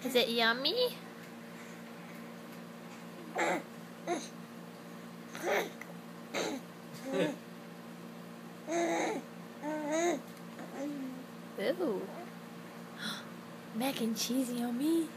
Is it yummy? Ooh. Mac and cheese yummy.